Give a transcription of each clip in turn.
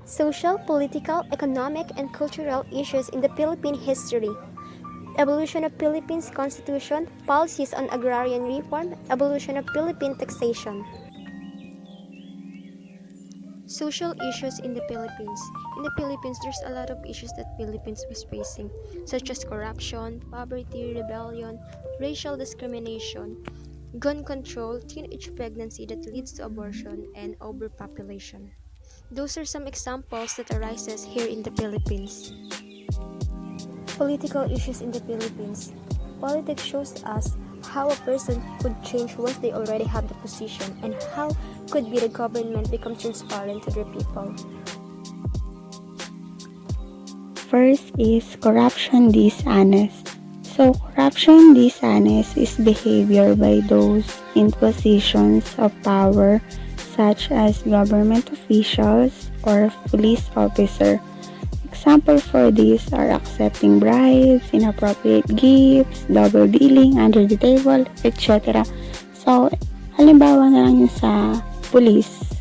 Social, political, economic, and cultural issues in the Philippine history. Evolution of Philippines Constitution, policies on agrarian reform, evolution of Philippine taxation. Social issues in the Philippines. In the Philippines, there's a lot of issues that Philippines was facing, such as corruption, poverty, rebellion, racial discrimination, gun control, teenage pregnancy that leads to abortion, and overpopulation. Those are some examples that arises here in the Philippines. Political issues in the Philippines. Politics shows us how a person could change once they already have the position and how could be the government become transparent to their people. First is corruption dishonest. So, corruption dishonest is behavior by those in positions of power such as government officials or police officer. Example for these are accepting bribes, inappropriate gifts, double dealing under the table, etc. So, halimbawa na lang yung sa police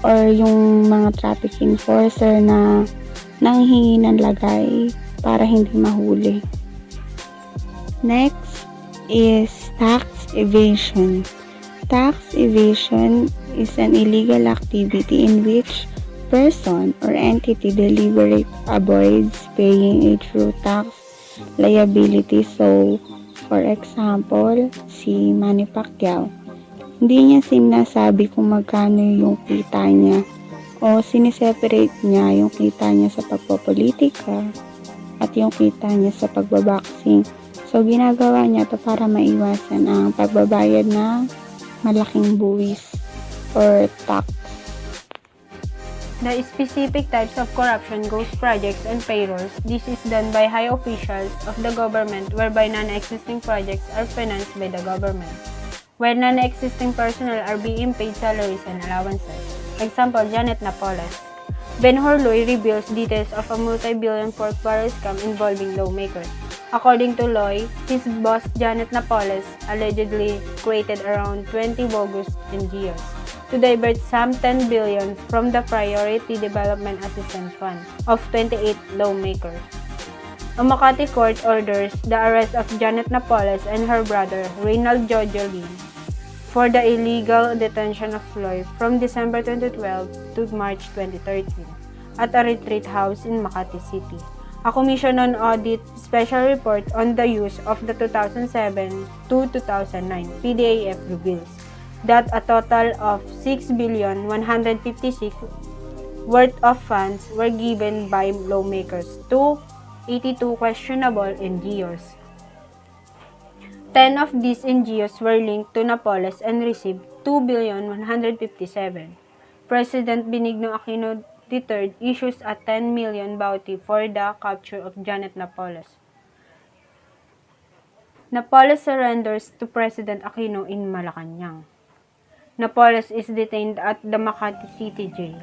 or yung mga traffic enforcer na nanghihingi ng lagay para hindi mahuli. Next is tax evasion. Tax evasion is an illegal activity in which person or entity deliberately avoids paying a true tax liability. So, for example, si Manny Pacquiao, hindi niya sinasabi kung magkano yung kita niya o siniseparate niya yung kita niya sa pagpopolitika at yung kita niya sa pagbaboxing. So, ginagawa niya to para maiwasan ang pagbabayad ng malaking buwis or tax. The specific types of corruption ghost projects and payrolls. This is done by high officials of the government whereby non-existing projects are financed by the government, where non-existing personnel are being paid salaries and allowances. Example, Janet Napoles. Ben Horloy reveals details of a multi-billion pork barrel scam involving lawmakers. According to Loy, his boss Janet Napoles allegedly created around 20 bogus NGOs to divert some 10 billion from the Priority Development Assistance Fund of 28 lawmakers. A Makati court orders the arrest of Janet Napoles and her brother, Reynald Jojolin, for the illegal detention of Loy from December 2012 to March 2013 at a retreat house in Makati City. A Commission on Audit Special Report on the use of the 2007 to 2009 PDAF reveals that a total of 6,156 worth of funds were given by lawmakers to 82 questionable NGOs. 10 of these NGOs were linked to Napoles and received 2,157. President Benigno Aquino III issues a 10 million bounty for the capture of Janet Napoles. Napoles surrenders to President Aquino in Malacanang. Napoles is detained at the Makati City Jail.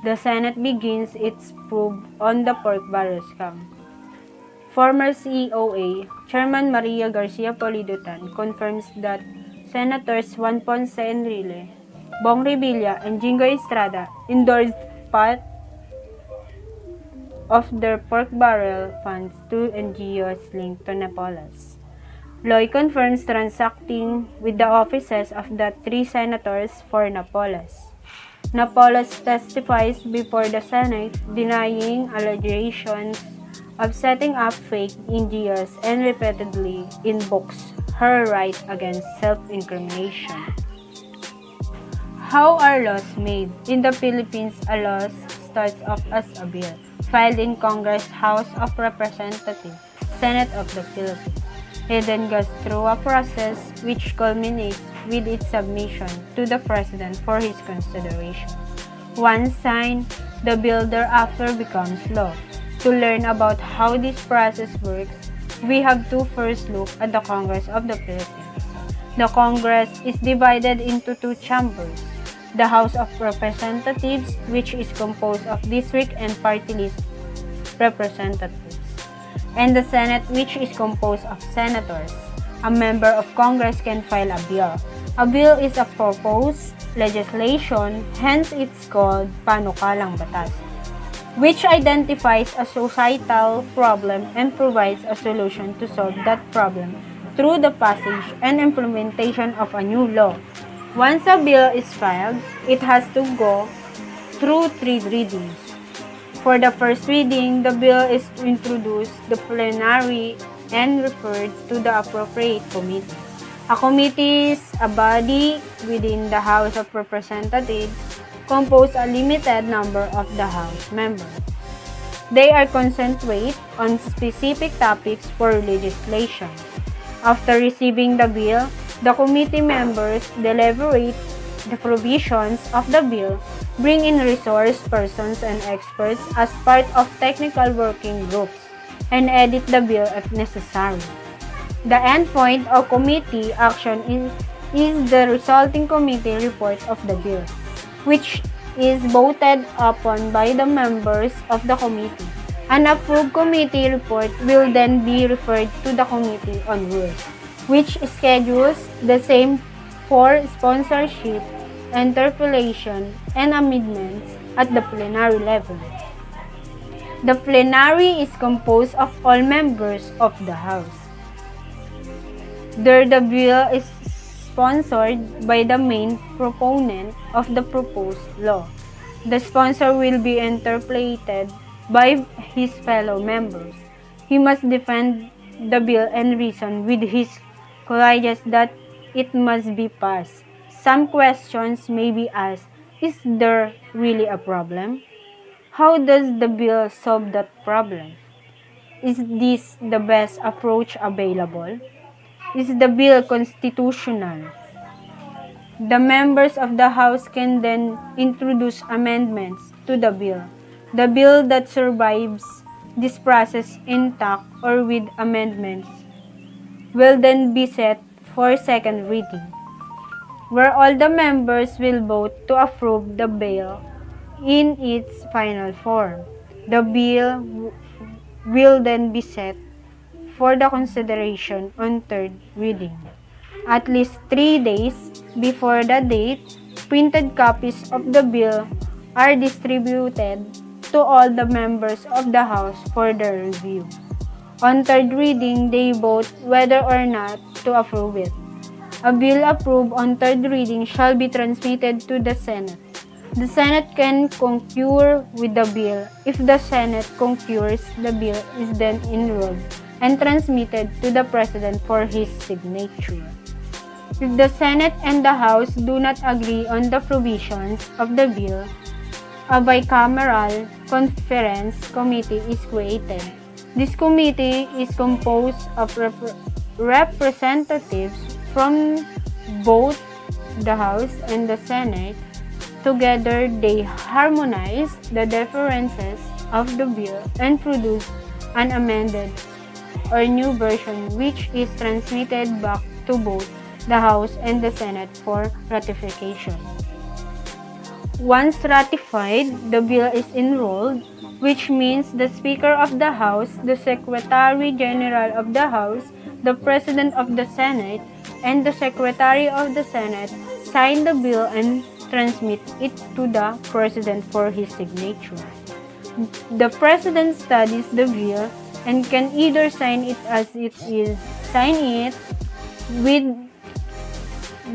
The Senate begins its probe on the pork barrel scam. Former COA Chairman Maria Garcia Polidutan confirms that Senators Juan Ponce Enrile, Bong Revilla, and Jingo Estrada endorsed part of their pork barrel funds to NGOs linked to Napoles. Loy confirms transacting with the offices of the 3 senators for Napoles. Napoles testifies before the Senate denying allegations of setting up fake NGOs and repeatedly invokes her right against self-incrimination. How are laws made? In the Philippines, a law starts off as a bill filed in Congress, House of Representatives, Senate of the Philippines. It then goes through a process which culminates with its submission to the President for his consideration. Once signed, the bill thereafter becomes law. To learn about how this process works, we have to first look at the Congress of the Philippines. The Congress is divided into 2 chambers. The House of Representatives, which is composed of district and party list representatives, and the Senate, which is composed of senators. A member of Congress can file a bill. A bill is a proposed legislation, hence it's called panukalang batas, which identifies a societal problem and provides a solution to solve that problem through the passage and implementation of a new law. Once a bill is filed, it has to go through 3 readings. For the first reading, the bill is introduced to the plenary and referred to the appropriate committee. A committee is a body within the House of Representatives composed a limited number of the House members. They are concentrate on specific topics for legislation. After receiving the bill, the committee members deliberate the provisions of the bill, bring in resource persons and experts as part of technical working groups, and edit the bill if necessary. The endpoint of committee action is the resulting committee report of the bill, which is voted upon by the members of the committee. An approved committee report will then be referred to the Committee on Rules, which schedules the same for sponsorship, interpellation, and amendments at the plenary level. The plenary is composed of all members of the House. There, the bill is sponsored by the main proponent of the proposed law. The sponsor will be interpolated by his fellow members. He must defend the bill and reason with his colleagues that it must be passed. Some questions may be asked: is there really a problem? How does the bill solve that problem? Is this the best approach available? Is the bill constitutional? The members of the House can then introduce amendments to the bill. The bill that survives this process intact or with amendments will then be set for second reading, where all the members will vote to approve the bill in its final form. The bill will then be set for the consideration on third reading. At least 3 days before the date, printed copies of the bill are distributed to all the members of the House for their review. On third reading, they vote whether or not to approve it. A bill approved on third reading shall be transmitted to the Senate. The Senate can concur with the bill. If the Senate concurs, the bill is then enrolled and transmitted to the President for his signature. If the Senate and the House do not agree on the provisions of the bill, a bicameral conference committee is created. This committee is composed of representatives from both the House and the Senate. Together, they harmonize the differences of the bill and produce an amended or new version which is transmitted back to both the House and the Senate for ratification. Once ratified, the bill is enrolled, which means the Speaker of the House, the Secretary General of the House, the President of the Senate, and the Secretary of the Senate sign the bill and transmit it to the President for his signature. The President studies the bill and can either sign it as it is, sign it with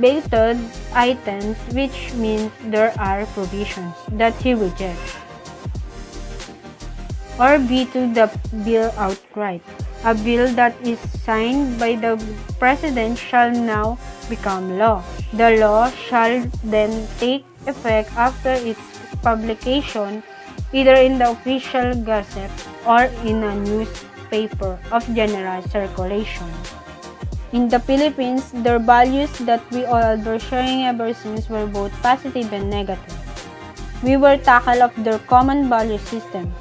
vetoed items, which means there are provisions that he rejects, or veto the bill outright. A bill that is signed by the President shall now become law. The law shall then take effect after its publication, either in the official gazette or in a newspaper of general circulation. In the Philippines, their values that we all were sharing ever since were both positive and negative. We were tackle of their common value system,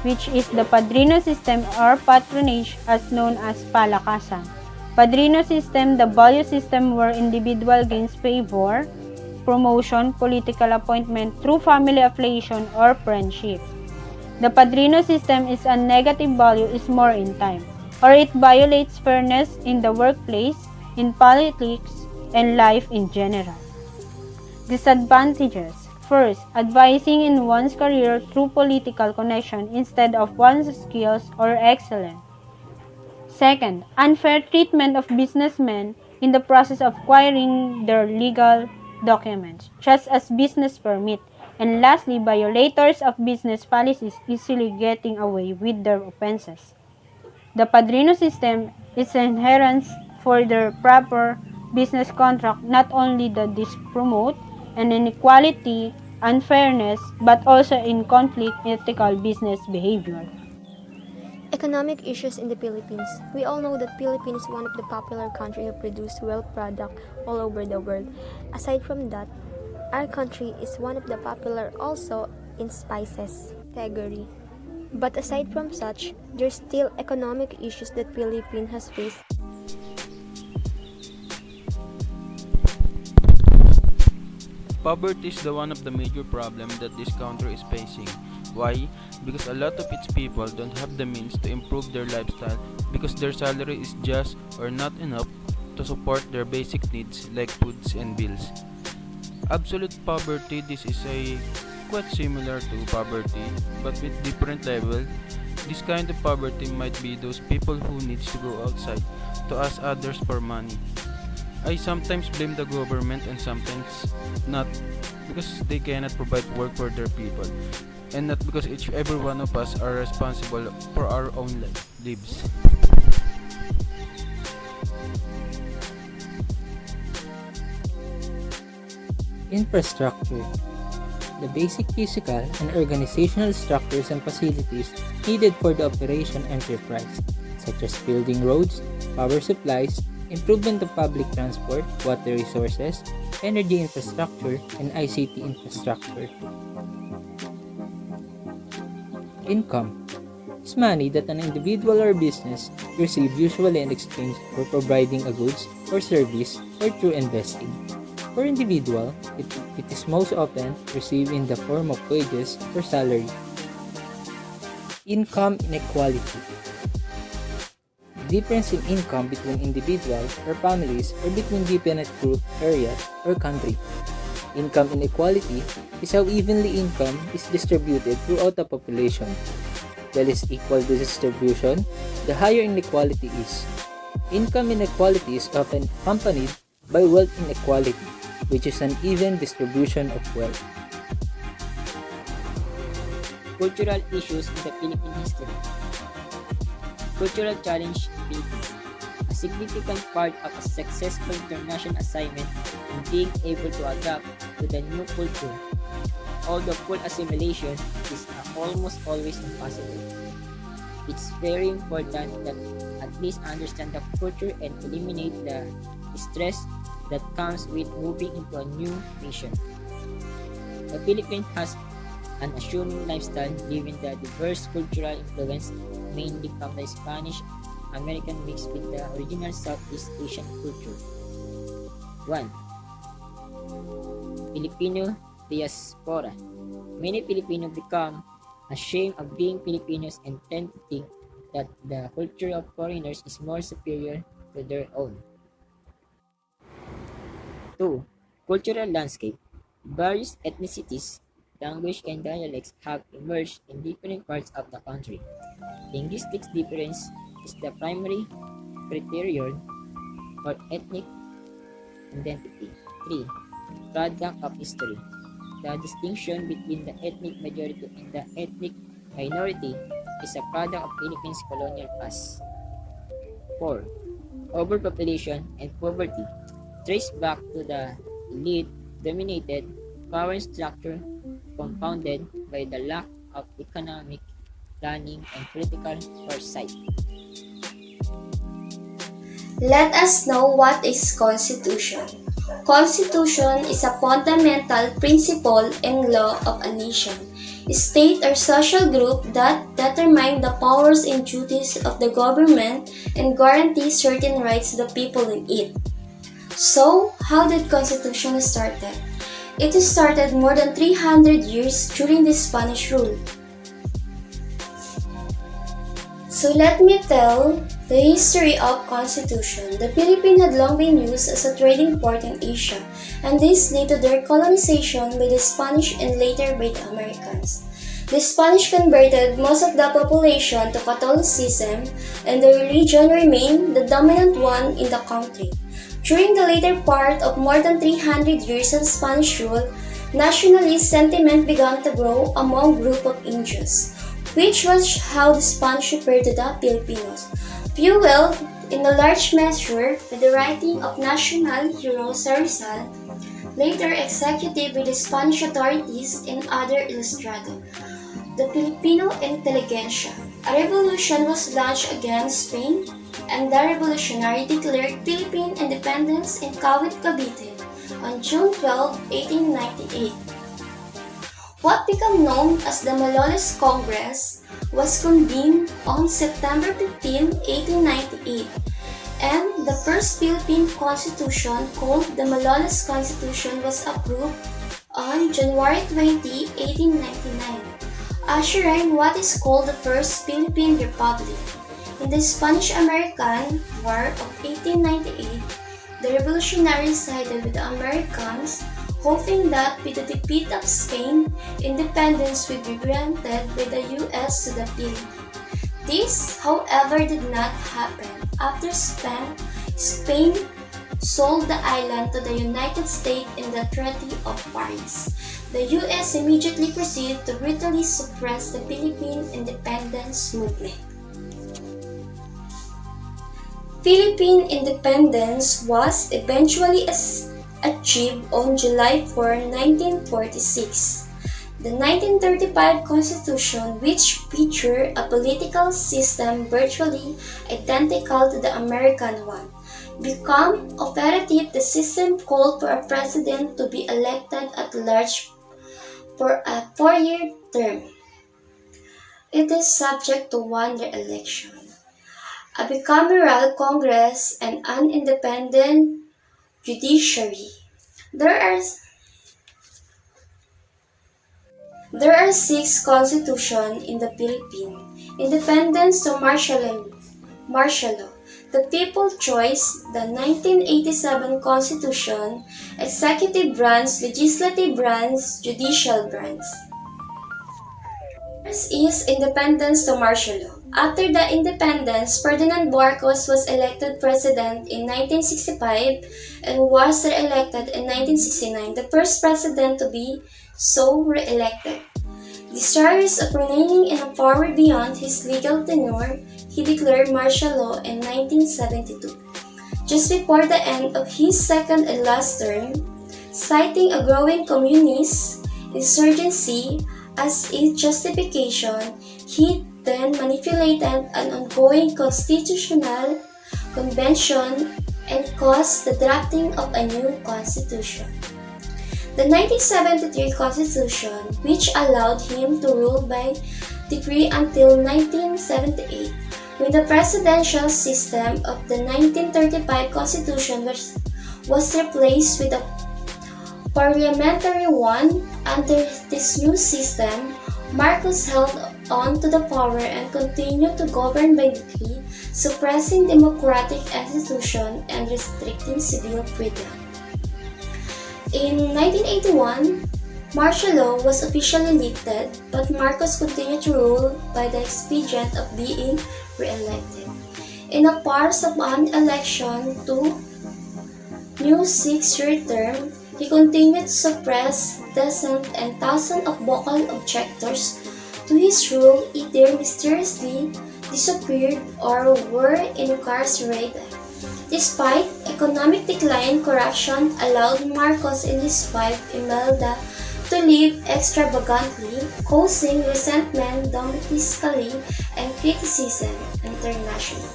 which is the Padrino system or patronage as known as palakasan. Padrino system, the value system where individual gains favor, promotion, political appointment through family affiliation or friendship. The Padrino system is a negative value is more in time, or it violates fairness in the workplace, in politics, and life in general. Disadvantages. First, advising in one's career through political connection instead of one's skills or excellence. Second, unfair treatment of businessmen in the process of acquiring their legal documents, such as business permit. And lastly, violators of business policies easily getting away with their offenses. The Padrino system is inherent for their proper business contract. Not only does this promote an inequality, unfairness, but also in conflict ethical business behavior. Economic issues in the Philippines. We all know that Philippines is one of the popular countries who produce well product all over the world. Aside from that, our country is one of the popular also in spices category. But aside from such, there's still economic issues that Philippines has faced. Poverty is the one of the major problems that this country is facing. Why? Because a lot of its people don't have the means to improve their lifestyle because their salary is just or not enough to support their basic needs like foods and bills. Absolute poverty, this is a quite similar to poverty but with different level. This kind of poverty might be those people who needs to go outside to ask others for money. I sometimes blame the government and sometimes not because they cannot provide work for their people and not because each every one of us are responsible for our own lives. Infrastructure. The basic physical and organizational structures and facilities needed for the operation enterprise, such as building roads, power supplies, improvement of public transport, water resources, energy infrastructure, and ICT infrastructure. Income is money that an individual or business receive usually in exchange for providing a goods or service or through investing. For individual, it is most often received in the form of wages or salary. Income inequality. Difference in income between individuals or families or between different group areas or country. Income inequality is how evenly income is distributed throughout the population. The less equal the distribution, the higher inequality is. Income inequality is often accompanied by wealth inequality, which is an even distribution of wealth. Cultural issues in the Philippine history. Cultural challenge in Philippines. A significant part of a successful international assignment is being able to adapt to the new culture. Although full assimilation is almost always impossible, it's very important that at least understand the culture and eliminate the stress that comes with moving into a new nation. The Philippines has an assuming lifestyle given the diverse cultural influence mainly from the Spanish American mix with the original Southeast Asian culture. 1. Filipino diaspora. Many Filipinos become ashamed of being Filipinos and tend to think that the culture of foreigners is more superior to their own. 2. Cultural landscape. Various ethnicities, language, and dialects have emerged in different parts of the country. Linguistic difference is the primary criterion for ethnic identity. 3. Product of history. The distinction between the ethnic majority and the ethnic minority is a product of Philippines' colonial past. 4. Overpopulation and poverty trace back to the elite-dominated power structure compounded by the lack of economic planning and political foresight. Let us know what is Constitution. Constitution is a fundamental principle and law of a nation, state or social group that determine the powers and duties of the government and guarantee certain rights to the people in it. So, how did Constitution started? It started more than 300 years during the Spanish rule. So let me tell the history of Constitution. The Philippines had long been used as a trading port in Asia and this led to their colonization by the Spanish and later by the Americans. The Spanish converted most of the population to Catholicism, and the religion remained the dominant one in the country. During the later part of more than 300 years of Spanish rule, nationalist sentiment began to grow among a group of Indians, which was how the Spanish referred to the Filipinos, fueled in a large measure by the writing of national hero Rizal, later executed by the Spanish authorities and other Ilustrado. The Filipino intelligentsia. A revolution was launched against Spain, and the revolutionary declared Philippine independence in Kawit, Cavite on June 12, 1898. What became known as the Malolos Congress was convened on September 15, 1898, and the first Philippine Constitution, called the Malolos Constitution, was approved on January 20, 1899, ushering what is called the First Philippine Republic. In the Spanish-American War of 1898, the revolutionaries sided with the Americans, hoping that with the defeat of Spain, independence would be granted by the U.S. to the Philippines. This, however, did not happen. After Spain sold the island to the United States in the Treaty of Paris. The U.S. immediately proceeded to brutally suppress the Philippine independence movement. Philippine independence was eventually achieved on July 4, 1946. The 1935 Constitution, which featured a political system virtually identical to the American one, became operative. The system called for a president to be elected at large for a 4-year term. It is subject to one re-election, a bicameral Congress, and an independent judiciary. There are 6 constitutions in the Philippines: independence to martial law, the People's Choice, the 1987 Constitution, executive branch, legislative branch, judicial branch. First is independence to martial law. After the independence, Ferdinand Marcos was elected president in 1965 and was re-elected in 1969, the first president to be so re-elected. Desirous of remaining in power beyond his legal tenure, he declared martial law in 1972, just before the end of his second and last term, citing a growing communist insurgency as its justification. He then manipulated an ongoing constitutional convention and caused the drafting of a new constitution. The 1973 Constitution, which allowed him to rule by decree until 1978, when the presidential system of the 1935 Constitution was replaced with a parliamentary one. Under this new system, Marcos held on to the power and continued to govern by decree, suppressing democratic institutions and restricting civil freedom. In 1981, martial law was officially lifted, but Marcos continued to rule by the expedient of being re-elected. In a farce of an election to new 6-year term, he continued to suppress dissent, and thousands of vocal objectors to his rule either mysteriously disappeared or were incarcerated. Despite economic decline, corruption allowed Marcos and his wife Imelda to live extravagantly, causing resentment domestically and criticism internationally.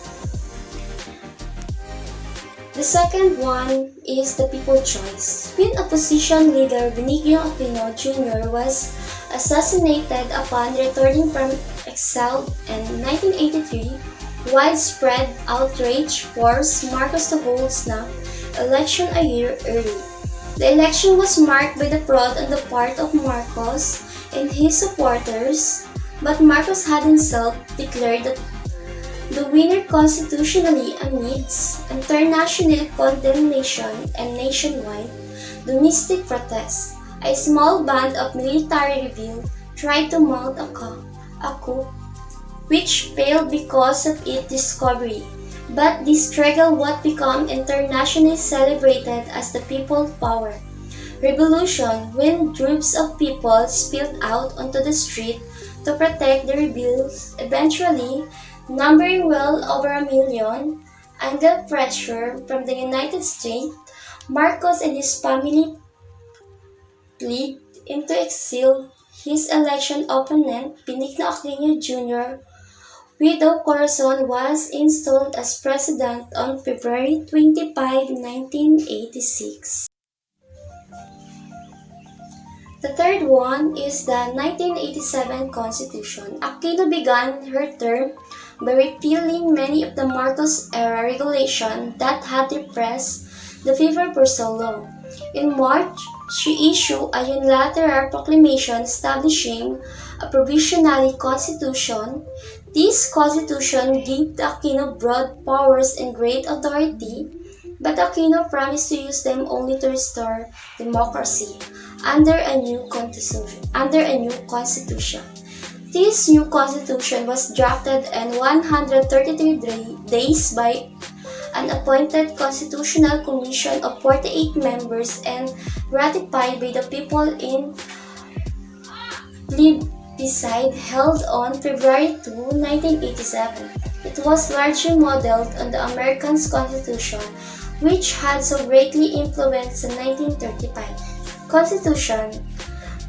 The second one is the People's Choice. When opposition leader Benigno Aquino Jr. was assassinated upon returning from exile in 1983, widespread outrage forced Marcos to hold snap election a year early. The election was marked by the fraud on the part of Marcos and his supporters, but Marcos had himself declared that the winner constitutionally amidst international condemnation and nationwide Domestic protests. A small band of military rebels tried to mount a coup, which failed because of its discovery. But this struggle would become internationally celebrated as the People's Power Revolution, when groups of people spilled out onto the street to protect the rebels, eventually numbering well over 1 million. Under pressure from the United States, Marcos and his family fled into exile. His election opponent, Benigno Aquino Jr., Widow Corazon, was installed as president on February 25, 1986. The third one is the 1987 Constitution. Aquino began her term by repealing many of the Marcos-era regulations that had repressed the fever for so long. In March, she issued a unilateral proclamation establishing a provisional constitution. This constitution gave Aquino broad powers and great authority, but Aquino promised to use them only to restore democracy under a new constitution. This new constitution was drafted in 133 days by an appointed constitutional commission of 48 members and ratified by the people in plebiscite held on February 2, 1987. It was largely modeled on the American Constitution, which had so greatly influenced the 1935 Constitution,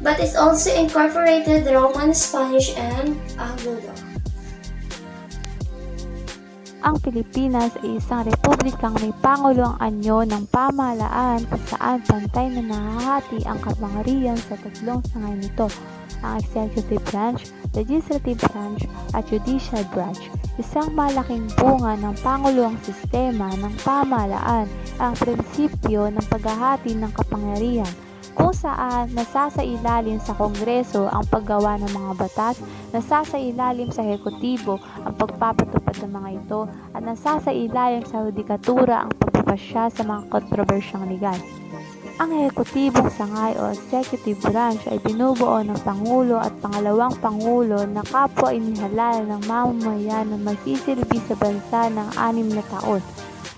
but it also incorporated Roman, Spanish, and Anglo law. Ang Pilipinas ay isang republikang may pangulong anyo ng pamahalaan kung saan pantay na nahahati ang kapangyarihan sa tatlong sangay nito, ang executive branch, legislative branch, at judicial branch. Isang malaking bunga ng pangulong sistema ng pamahalaan ang prinsipyo ng paghahati ng kapangyarihan, kung saan nasasailalim sa Kongreso ang paggawa ng mga batas, nasasailalim sa Ehekutibo ang pagpapatupad ng mga ito, at nasasailalim sa Hudikatura ang pagpapasya sa mga kontrobersyang legal. Ang Ehekutibong sangay o executive branch ay binubuo ng Pangulo at Pangalawang Pangulo na kapwa inihalal ng mamamayan na magsisilbi sa bansa ng 6 na taon.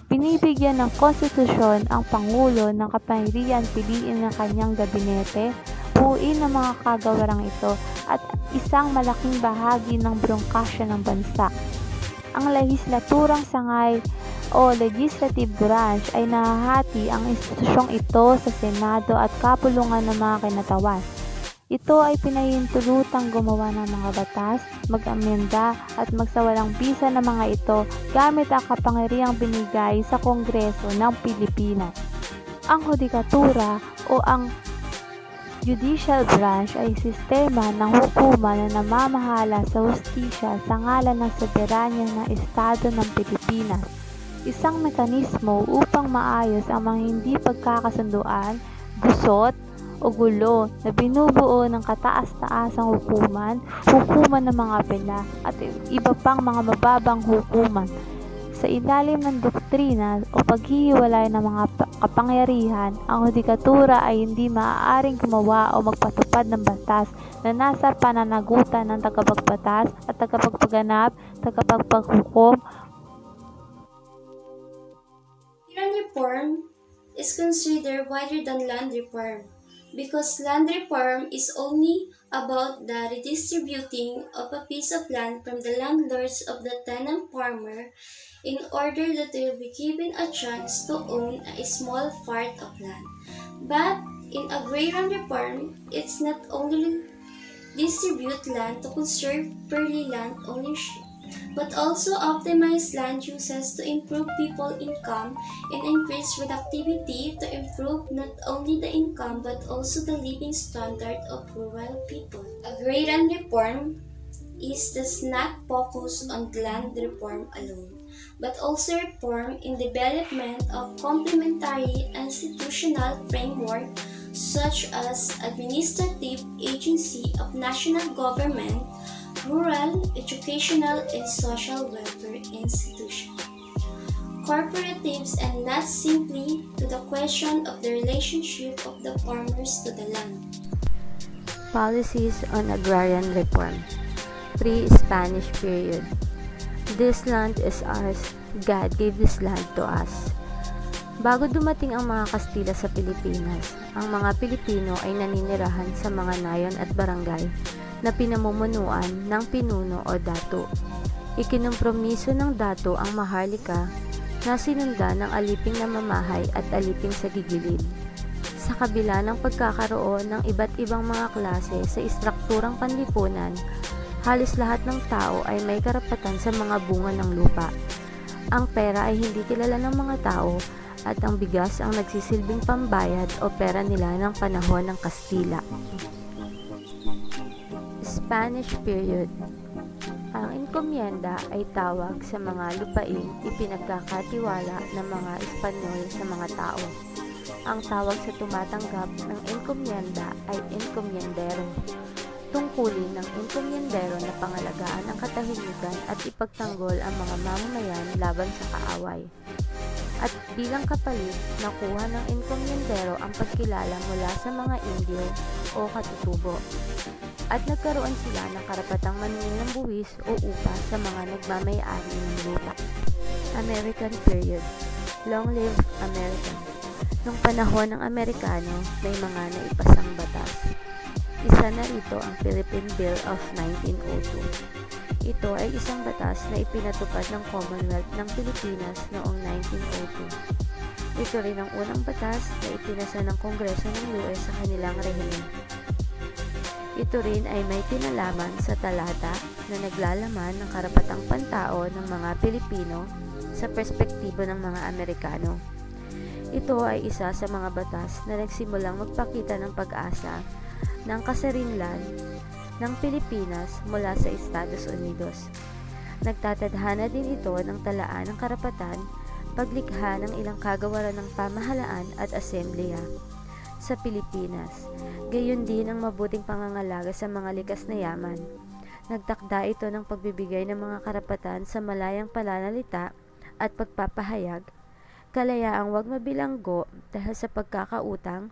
Binibigyan ng konstitusyon ang Pangulo ng kapangyarihan piliin ng kanyang gabinete, buuin ang mga kagawarang ito at isang malaking bahagi ng brongkasya ng bansa. Ang legislaturang sangay o legislative branch ay nahahati ang institusyong ito sa Senado at kapulungan ng mga kinatawan. Ito ay pinahintulutang gumawa ng mga batas, mag-amenda at magsawalang bisa ng mga ito gamit ang kapangyarihang binigay sa Kongreso ng Pilipinas. Ang Hudikatura o ang Judicial Branch ay sistema ng hukuman na namamahala sa hustisya sa ngalan ng soberanya ng Estado ng Pilipinas. Isang mekanismo upang maayos ang mga hindi pagkakasunduan, gusot, o gulo na binubuo ng kataas-taasang hukuman ng mga apela at iba pang mga mababang hukuman. Sa ilalim ng doktrina o paghihiwalay ng mga kapangyarihan, ang hudikatura ay hindi maaaring gumawa o magpatupad ng batas na nasa pananagutan ng tagapagbatas at tagapagpaganap, tagapagpaghukom. Land reform is considered wider than land reform, because land reform is only about the redistributing of a piece of land from the landlords of the tenant farmer in order that they will be given a chance to own a small part of land. But in agrarian reform, it's not only distribute land to conserve purely land ownership, but also optimize land uses to improve people's income and increase productivity to improve not only the income but also the living standard of rural people. Agrarian reform does not focus on land reform alone, but also reform in development of complementary institutional framework such as administrative agency of national government, rural, educational, and social welfare institutions. cooperatives, and not simply to the question of the relationship of the farmers to the land. Policies on agrarian reform. Pre-Spanish period. This land is ours. God gave this land to us. Bago dumating ang mga Kastila sa Pilipinas, ang mga Pilipino ay naninirahan sa mga nayon at barangay na pinamumunuan ng pinuno o dato. Ikinumpromiso ng dato ang maharlika na sinundan ng aliping na mamahay at aliping sa gigilid. Sa kabila ng pagkakaroon ng iba't ibang mga klase sa istrukturang panlipunan, halos lahat ng tao ay may karapatan sa mga bunga ng lupa. Ang pera ay hindi kilala ng mga tao at ang bigas ang nagsisilbing pambayad o pera nila ng panahon ng Kastila. Spanish period. Ang enkomienda ay tawag sa mga lupaing ipinagkakatiwala ng mga Espanyol sa mga tao. Ang tawag sa tumatanggap ng enkomienda ay encomiendero. Tungkulin ng enkomiendero na pangalagaan ang katahimikan at ipagtanggol ang mga mamamayan laban sa kaaway. At bilang kapalit, nakuha ng enkomiendero ang pagkilala mula sa mga Indio o katutubo. At nagkaroon sila ng karapatang maningil ng buwis o upa sa mga nagmamay-ari ng lupa. American period. Long live America. Noong panahon ng Amerikano, may mga naipasang batas. Isa na rito ang Philippine Bill of 1902. Ito ay isang batas na ipinatupad ng Commonwealth ng Pilipinas noong 1902. Ito rin ang unang batas na ipinasa ng Kongreso ng US sa kanilang rehimen. Ito rin ay may kinalaman sa talata na naglalaman ng karapatang pantao ng mga Pilipino sa perspektibo ng mga Amerikano. Ito ay isa sa mga batas na nagsimulang magpakita ng pag-asa ng kasarinlan ng Pilipinas mula sa Estados Unidos. Nagtatadhana din ito ng talaan ng karapatan, paglikha ng ilang kagawaran ng pamahalaan at asembleya sa Pilipinas. Gayon din ang mabuting pangangalaga sa mga likas na yaman. Nagtakda ito ng pagbibigay ng mga karapatan sa malayang pananalita at pagpapahayag, kalayaang huwag mabilanggo dahil sa pagkakautang,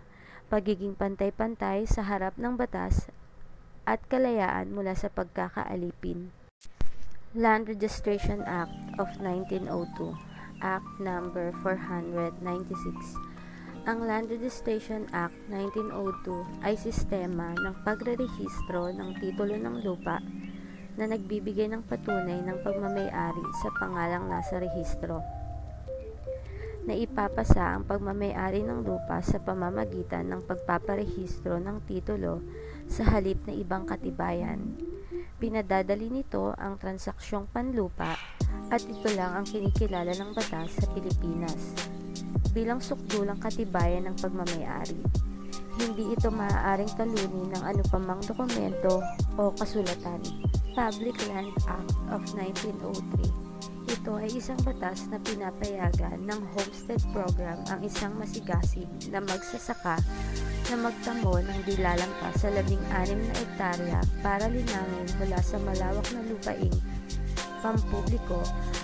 pagiging pantay-pantay sa harap ng batas, at kalayaan mula sa pagkakaalipin. Land Registration Act of 1902, Act Number 496. Ang Land Registration Act 1902 ay sistema ng pagrerehistro ng titulo ng lupa na nagbibigay ng patunay ng pagmamay-ari sa pangalang nasa rehistro. Naipapasa ang pagmamay-ari ng lupa sa pamamagitan ng pagpaparehistro ng titulo sa halip na ibang katibayan. Pinadadali nito ang transaksyong panlupa at ito lang ang kinikilala ng batas sa Pilipinas bilang sukdulang katibayan ng pagmamay-ari. Hindi ito maaaring talunin ng anupamang dokumento o kasulatan. Public Land Act of 1903. Ito ay isang batas na pinapayagan ng Homestead Program ang isang masigasig na magsasaka na magtamo ng di lalampas sa 16 na hektarya para linangin mula sa malawak na lupaing pampubliko.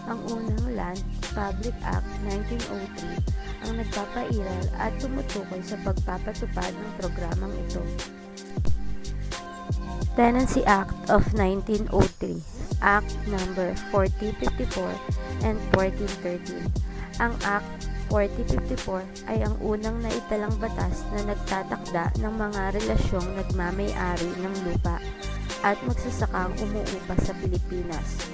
Ang unang Land Public Act 1903 ang nagpapairal at tumutukoy sa pagpapatupad ng programang ito. Tenancy Act of 1903, Act Number 4054 and 1413. Ang Act 4054 ay ang unang naitalang batas na nagtatakda ng mga relasyong nagmamay-ari ng lupa at magsasakang umuupa sa Pilipinas.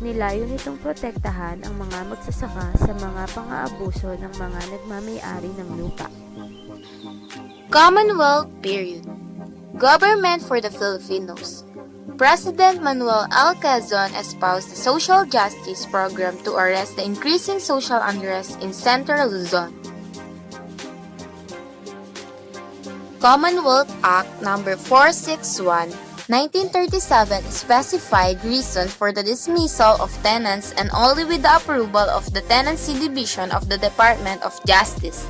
Nilayo nitong protektahan ang mga magsasaka sa mga pang-aabuso ng mga nagmamay-ari ng lupa. Commonwealth period. Government for the Filipinos. President Manuel L. Quezon espoused the social justice program to arrest the increasing social unrest in Central Luzon. Commonwealth Act No. 461, 1937 specified reasons for the dismissal of tenants and only with the approval of the Tenancy Division of the Department of Justice.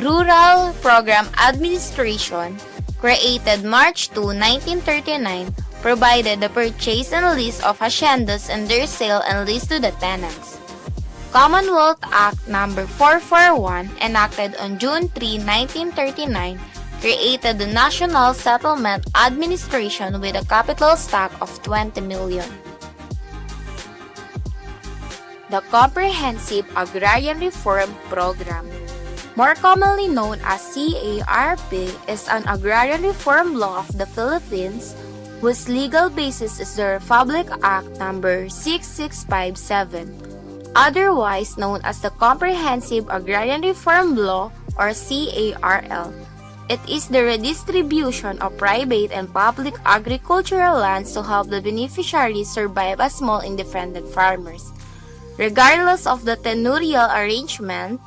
Rural Program Administration, created March 2, 1939, provided the purchase and lease of haciendas and their sale and lease to the tenants. Commonwealth Act No. 441, enacted on June 3, 1939, created the National Settlement Administration with a capital stock of 20 million. The Comprehensive Agrarian Reform Program, more commonly known as CARP, is an agrarian reform law of the Philippines whose legal basis is the Republic Act No. 6657, otherwise known as the Comprehensive Agrarian Reform Law or CARL. It is the redistribution of private and public agricultural lands to help the beneficiaries survive as small independent farmers. Regardless of the tenurial arrangement,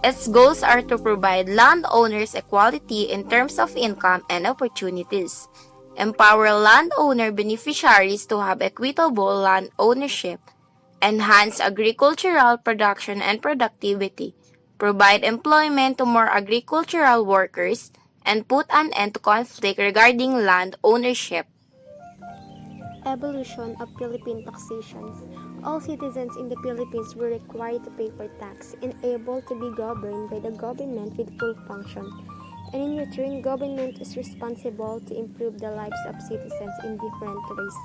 its goals are to provide landowners equality in terms of income and opportunities, empower landowner beneficiaries to have equitable land ownership, enhance agricultural production and productivity, provide employment to more agricultural workers, and put an end to conflict regarding land ownership. Evolution of Philippine taxations. All citizens in the Philippines were required to pay for tax and able to be governed by the government with full function. And in return, government is responsible to improve the lives of citizens in different ways.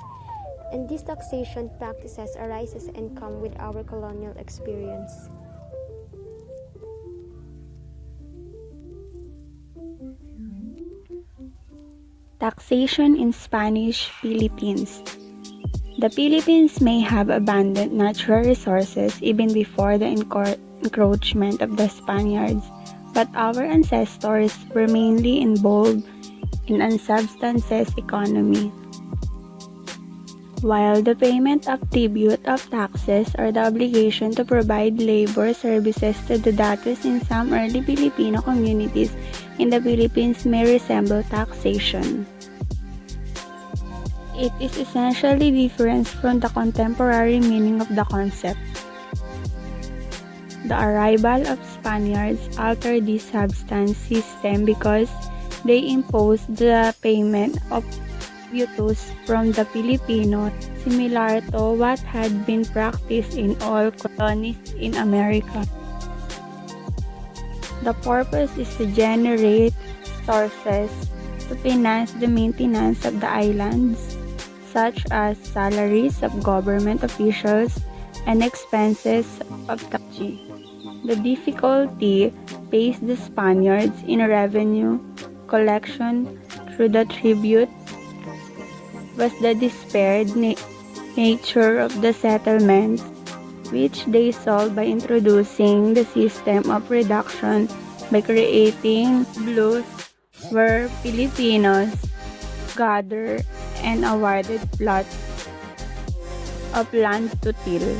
And these taxation practices arises and come with our colonial experience. Taxation in Spanish Philippines. The Philippines may have abundant natural resources even before the encroachment of the Spaniards, but our ancestors were mainly involved in unsubstances economy. While the payment of tribute of taxes or the obligation to provide labor services to the datos in some early Filipino communities in the Philippines may resemble taxation, it is essentially different from the contemporary meaning of the concept. The arrival of Spaniards altered this substance system because they imposed the payment of tributos from the Filipino, similar to what had been practiced in all colonies in America. The purpose is to generate sources to finance the maintenance of the islands, such as salaries of government officials and expenses of taxi. The difficulty faced the Spaniards in revenue collection through the tribute was the despaired nature of the settlements, which they solved by introducing the system of reduction by creating blues where Filipinos gather and awarded plots of land to till.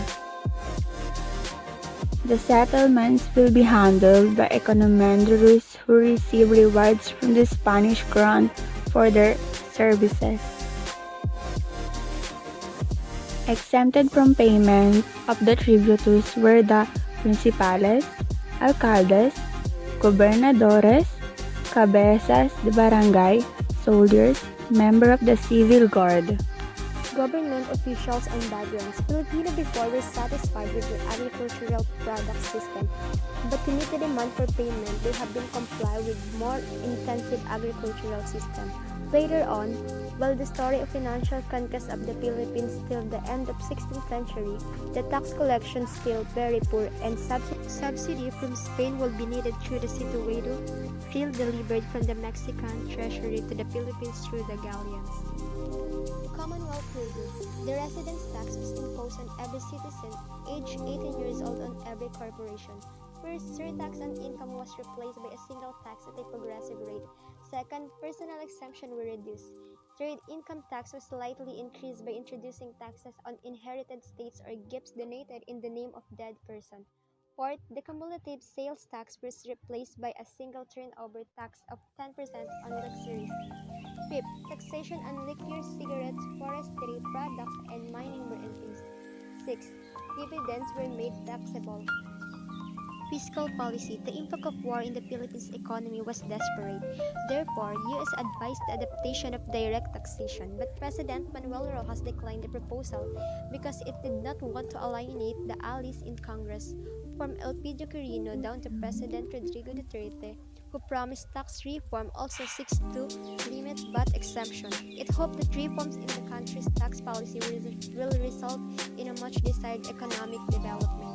The settlements will be handled by economenderos who receive rewards from the Spanish crown for their services. Exempted from payment of the tributos were the principales, alcaldes, gobernadores, cabezas de barangay, soldiers, member of the civil guard. Government officials and vagrants. Filipino before were satisfied with their agricultural product system, but to meet the demand for payment, they have been complied with more intensive agricultural system. Later on, while the story of financial conquest of the Philippines till the end of 16th century, the tax collection still very poor and subsidy from Spain will be needed through the Situado, field delivered from the Mexican treasury to the Philippines through the galleons. Commonwealth Review. The residence tax was imposed on every citizen aged 18 years old on every corporation. First, surtax on income was replaced by a single tax at a progressive rate. Second, personal exemption were reduced. Third, income tax was slightly increased by introducing taxes on inherited estates or gifts donated in the name of dead person. Fourth, the cumulative sales tax was replaced by a single turnover tax of 10% on luxuries. Fifth, taxation on liquor, cigarettes, forestry products, and mining were increased. Sixth, dividends were made taxable. fiscal policy, the impact of war in the Philippines economy was desperate. Therefore, U.S. advised the adaptation of direct taxation, but President Manuel Rojas declined the proposal because it did not want to alienate the allies in Congress, from Elpidio Quirino down to President Rodrigo Duterte, who promised tax reform, also seeks to limit VAT exemption. It hoped that reforms in the country's tax policy will result in a much desired economic development.